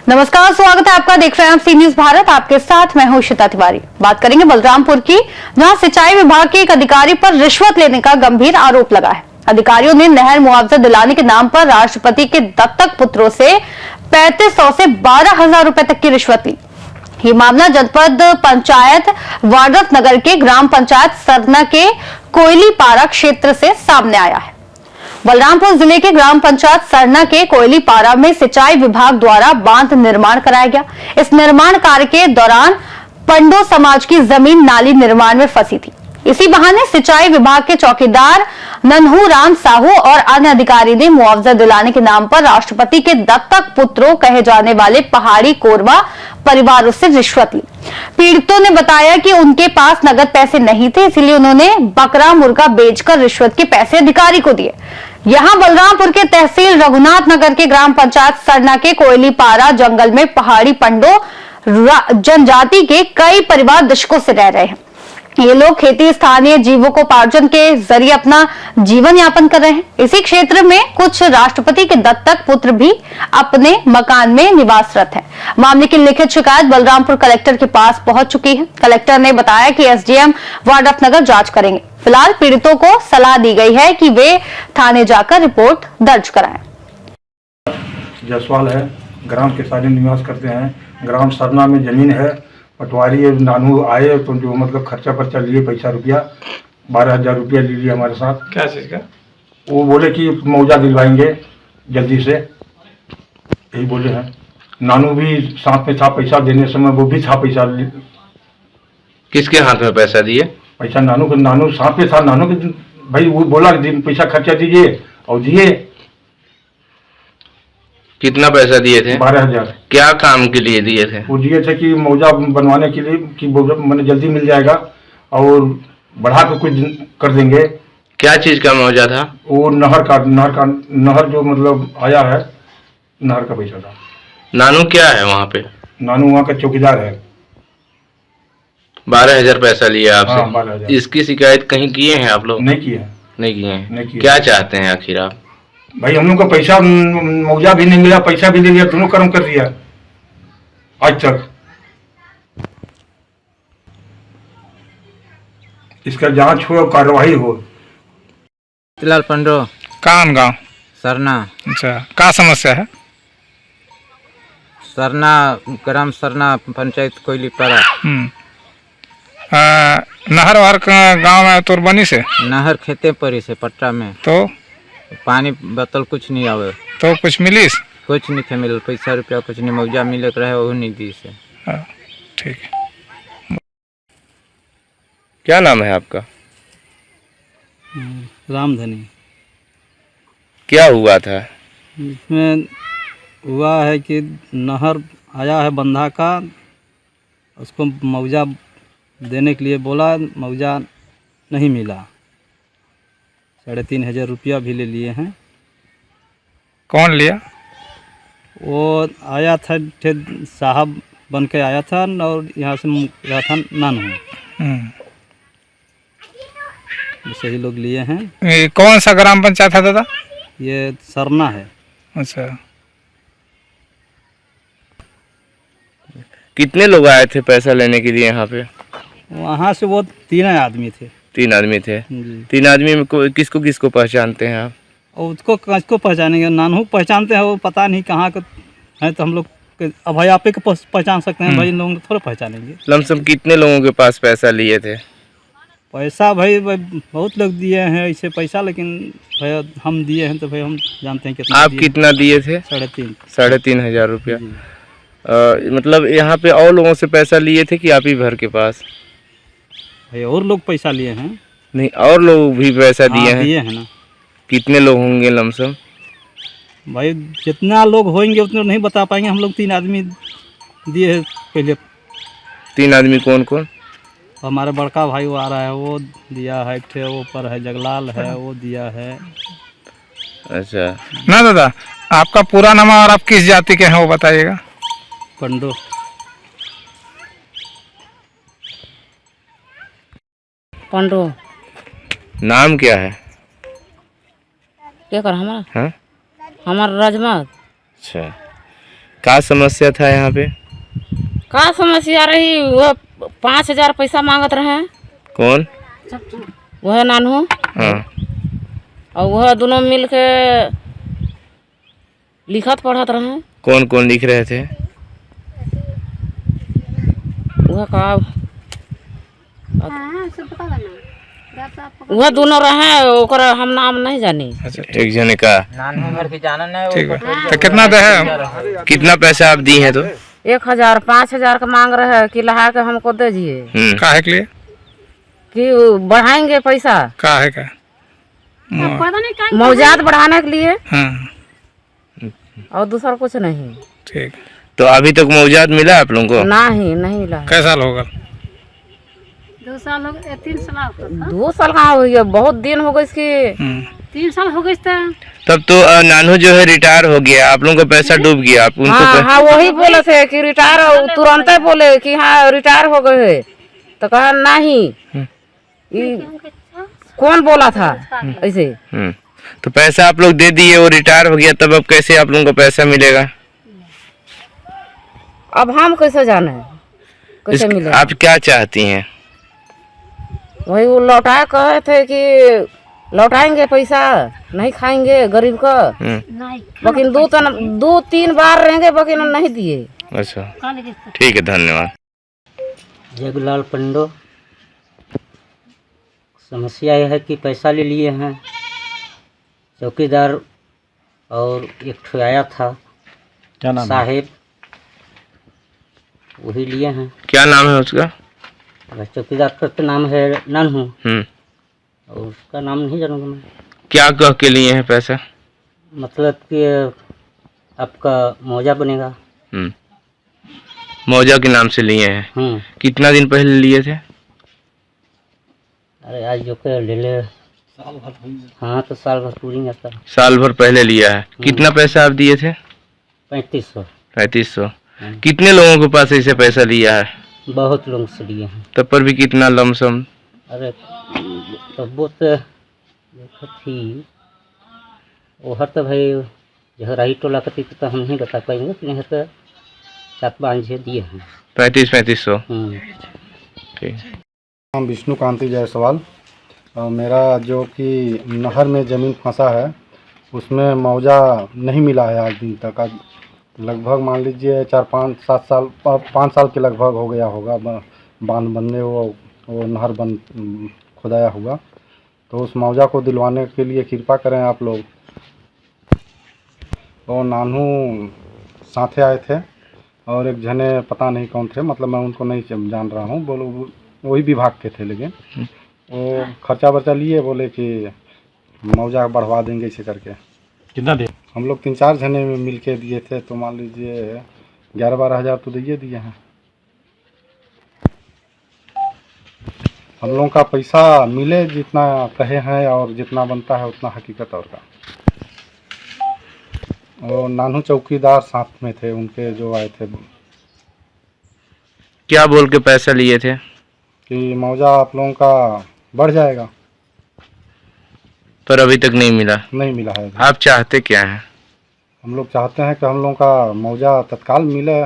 नमस्कार, स्वागत है आपका। देख रहे हैं आप सी न्यूज भारत। आपके साथ मैं हूं श्वेता तिवारी। बात करेंगे बलरामपुर की, जहां सिंचाई विभाग के एक अधिकारी पर रिश्वत लेने का गंभीर आरोप लगा है। अधिकारियों ने नहर मुआवजा दिलाने के नाम पर राष्ट्रपति के दत्तक पुत्रों से 3500 से 12,000 रुपए तक की रिश्वत ली। ये मामला जनपद पंचायत वाड्रथ नगर के ग्राम पंचायत सरना के कोयलीपारा क्षेत्र से सामने आया है। बलरामपुर जिले के ग्राम पंचायत सरना के कोयलीपारा में सिंचाई विभाग द्वारा बांध निर्माण कराया गया। इस निर्माण कार्य के दौरान पंडो समाज की जमीन नाली निर्माण में फंसी थी। इसी बहाने सिंचाई विभाग के चौकीदार नन्हू राम साहू और अन्य अधिकारी ने मुआवजा दिलाने के नाम पर राष्ट्रपति के दत्तक पुत्रों कहे जाने वाले पहाड़ी कोरवा परिवारों से रिश्वत ली। पीड़ितों ने बताया कि उनके पास नगद पैसे नहीं थे, इसलिए उन्होंने बकरा मुर्गा बेचकर रिश्वत के पैसे अधिकारी को दिए। यहां बलरामपुर के तहसील रघुनाथ नगर के ग्राम पंचायत सरना के कोयलीपारा जंगल में पहाड़ी पंडो जनजाति के कई परिवार दशकों से रह रहे हैं। ये लोग खेती, स्थानीय जीविकोपार्जन के जरिए अपना जीवन यापन कर रहे हैं। इसी क्षेत्र में कुछ राष्ट्रपति के दत्तक पुत्र भी अपने मकान में निवासरत हैं। मामले की लिखित शिकायत बलरामपुर कलेक्टर के पास पहुंच चुकी है। कलेक्टर ने बताया कि एसडीएम वाड्रथ नगर जांच करेंगे। फिलहाल पीड़ितों को सलाह दी गई है कि वे थाने जाकर रिपोर्ट दर्ज कराएं। जसवाल है, ग्राम के सारे निवास करते हैं। ग्राम सरना में जमीन है। पटवारी नानू आए तो जो मतलब खर्चा पर्चा लिए, पैसा रुपया 12,000 रुपया ले लिया हमारे साथ। क्या चीज़ का? वो बोले कि मुआवजा दिलवाएंगे जल्दी से, यही बोले हैं। नानू भी साथ में था, पैसा देने समय वो भी था। पैसा किसके हाथ में पैसा दिए? पैसा नानू के, नानू साथ में था। नानू के भाई वो बोला पैसा खर्चा दीजिए और दिए। कितना पैसा दिए थे? 12,000। क्या काम के लिए दिए थे? वो दिए थे कि मुआवजा बनवाने के लिए, कि मैंने जल्दी मिल जाएगा और बढ़ा के कुछ कर देंगे। क्या चीज का मुआवजा था? वो नहर जो मतलब आया है, नहर का पैसा था। नानू क्या है वहाँ पे? नानू वहाँ का चौकीदार है। 12,000 पैसा लिया आपसे? हाँ, 12,000। इसकी शिकायत कहीं किए हैं आप लोग? नहीं किए। नहीं किए हैं। नहीं किए। क्या चाहते हैं आखिर आप? भाई हम लोग को पैसा, मुआवजा भी नहीं मिला, पैसा भी ले लिया, दोनों कर्म कर दिया आज तक। इसका जांच हो, कार्रवाई हो। लाल पंडो। कौन गाँव? सरना। अच्छा, क्या समस्या है? सरना, ग्राम सरना पंचायत कोयलीपारा। नहर वहर गाँव में तुरबनी से? नहर खेते परी से पट्टा में। तो पानी बतल कुछ नहीं आवे। तो कुछ मिली? कुछ नहीं थे मिल, पैसा रुपया कुछ नहीं। मुआवजा मिले रहे वो नहीं दी से। ठीक है। क्या नाम है आपका? रामधनी। क्या हुआ था? इसमें हुआ है कि नहर आया है बंधा का, उसको मुआवजा देने के लिए बोला, मुआवजा नहीं मिला। 3,500 रुपया भी ले लिए हैं। कौन लिया? वो आया था, साहब बन के आया था और यहाँ से गया था नानू। वैसे ही लोग लिए हैं। ये कौन सा ग्राम पंचायत है दादा? ये सरना है। अच्छा, कितने लोग आए थे पैसा लेने के लिए यहाँ पे? वहाँ से वो 3 आदमी थे। 3 आदमी थे। जी। 3 आदमी में किसको किसको पहचानते हैं आप? और उसको पहचानेंगे, नानू पहचानते हैं, वो पता नहीं कहाँ का है। तो हम लोग अब भाई आप ही को पहचान सकते हैं, भाई इन लोगों को थोड़ा पहचानेंगे। लमसम कितने लोगों के पास पैसा लिए थे? पैसा भाई बहुत लोग दिए हैं ऐसे पैसा, लेकिन भाई हम दिए हैं तो भाई हम जानते हैं कितना। आप कितना दिए थे? 3,500 रुपया। मतलब यहाँ पे और लोगों से पैसा लिए थे कि आप ही भर के पास? भाई और लोग पैसा लिए हैं। नहीं, और लोग भी पैसा दिए हैं? दिए हैं ना। कितने लोग होंगे लमसम? भाई जितना लोग होंगे उतना नहीं बता पाएंगे। हम लोग 3 आदमी दिए हैं पहले। 3 आदमी कौन कौन? हमारे बड़का भाई वो आ रहा है, वो दिया है। वो ऊपर है जगलाल है, वो दिया है। अच्छा ना दादा, आपका पूरा नाम और आप किस जाति के हैं वो बताइएगा। पंडो। नाम क्या है? क्या कर हमारा हाँ हमारा राजमात अच्छा, क्या समस्या था यहाँ पे? का समस्या रही, वह 5,000 पैसा मांगत रहे। कौन? वह नानू हाँ और वह दोनों मिल के लिखत पढ़त रहे। कौन कौन लिख रहे थे? वह का वह दोनों रहे, ओकर हम नाम नहीं जानी। अच्छा, एक जने का। नानू घर के जाना नहीं ठीक है, तो कितना दे है? कितना पैसा आप दी हैं तो? 1,000 5,000 का मांग रहे हैं कि लहा के हमको दे दिए काहे के लिए? कि बढ़ाएंगे पैसा, काहे का? मौजात बढ़ाने के लिए हाँ और दूसरा कुछ नहीं। ठीक। तो अभी तक मुआवजा मिला आप लोगों को? नहीं मिला। कैसा साल होगा? 2 साल हो गए, 3 साल 2 साल कहाँ हो गया, बहुत दिन हो गए इसके। 3 साल हो गए। तब तो नानू जो है रिटायर हो गया, आप लोगों का पैसा डूब गया। आप उनको हाँ वही बोले थे कि रिटायर, तुरंत बोले कि हाँ रिटायर हो गए है। तो कहा नहीं, कौन बोला था ऐसे? तो पैसा आप लोग दे दिए, वो रिटायर हो गया, तब अब कैसे आप लोगों को पैसा मिलेगा? अब हम कैसे जाने कैसे मिलेगा? आप क्या चाहती हैं? वही वो लौटाए कहे थे कि लौटाएंगे पैसा, नहीं खाएंगे गरीब का, लेकिन 2-3 बार रहेंगे, लेकिन नहीं दिए। अच्छा ठीक है, धन्यवाद। जगलाल पंडो। समस्या यह है कि पैसा ले लिए हैं, चौकीदार और एक ठो आया था, क्या नाम? साहेब, वही लिए हैं। क्या नाम है उसका? चौकीदार का नाम है नानू और उसका नाम नहीं जानूंगा मैं। क्या कह के लिए हैं पैसा? मतलब कि आपका मौजा बनेगा। मौजा के नाम से लिए हैं। कितना दिन पहले लिए थे? अरे आज जो के ले ले हाँ, तो साल भर पूरी जाता। साल भर पहले लिया है। कितना पैसा आप दिए थे? 3500। 3500। कितने लोगों के पास ऐसे पैसा लिया है? बहुत लोग से लिए हैं। तब पर भी कितना लमसम? अरे तो वो तो थी वो हर तो भाई जो राही टोला करती तो हम नहीं बता पाएंगे, लेकिन तो 7-5 दिए हैं। 3500। ठीक। नाम विष्णु कांति जायसवाल। मेरा जो कि नहर में ज़मीन फंसा है उसमें मुआवजा नहीं मिला है आज दिन तक। आज लगभग मान लीजिए 4-5-7 साल 5 साल के लगभग हो गया होगा बांध बनने, वो नहर बन खुदाया हुआ। तो उस मुआवजा को दिलवाने के लिए कृपा करें आप लोग। वो नानू साथे आए थे और एक जने पता नहीं कौन थे, मतलब मैं उनको नहीं जान रहा हूँ, बोलो वही विभाग के थे, लेकिन वो खर्चा वर्चा लिए, बोले कि मुआवजा बढ़वा देंगे इसे करके। कितना दे? हम लोग 3-4 जने में मिल के दिए थे, तो मान लीजिए 11-12 हज़ार तो दिए हैं। हम लोगों का पैसा मिले जितना कहे हैं और जितना बनता है उतना हकीकत और का। और नानू चौकीदार साथ में थे, उनके जो आए थे। क्या बोल के पैसा लिए थे? कि मुआवजा आप लोगों का बढ़ जाएगा, पर अभी तक नहीं मिला। नहीं मिला है। आप चाहते क्या हैं? हम लोग चाहते हैं कि हम लोगों का मुआवजा तत्काल मिले।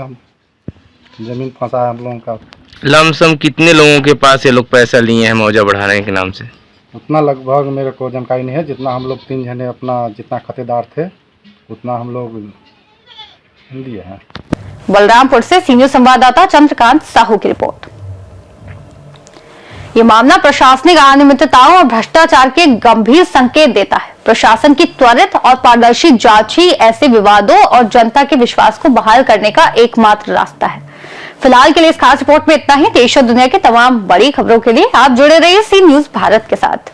ज़मीन फंसा है हम लोगों का। लमसम कितने लोगों के पास ये लोग पैसा लिए हैं मुआवजा बढ़ाने के नाम से? उतना लगभग मेरे को जानकारी नहीं है। जितना हम लोग 3 जने अपना जितना खातेदार थे उतना हम लोग लिए हैं। बलरामपुर से सीनियर संवाददाता चंद्रकांत साहू की रिपोर्ट। ये मामला प्रशासनिक अनियमितताओं और भ्रष्टाचार के गंभीर संकेत देता है। प्रशासन की त्वरित और पारदर्शी जांच ही ऐसे विवादों और जनता के विश्वास को बहाल करने का एकमात्र रास्ता है। फिलहाल के लिए इस खास रिपोर्ट में इतना ही। देश और दुनिया की तमाम बड़ी खबरों के लिए आप जुड़े रहिए सी न्यूज़ भारत के साथ।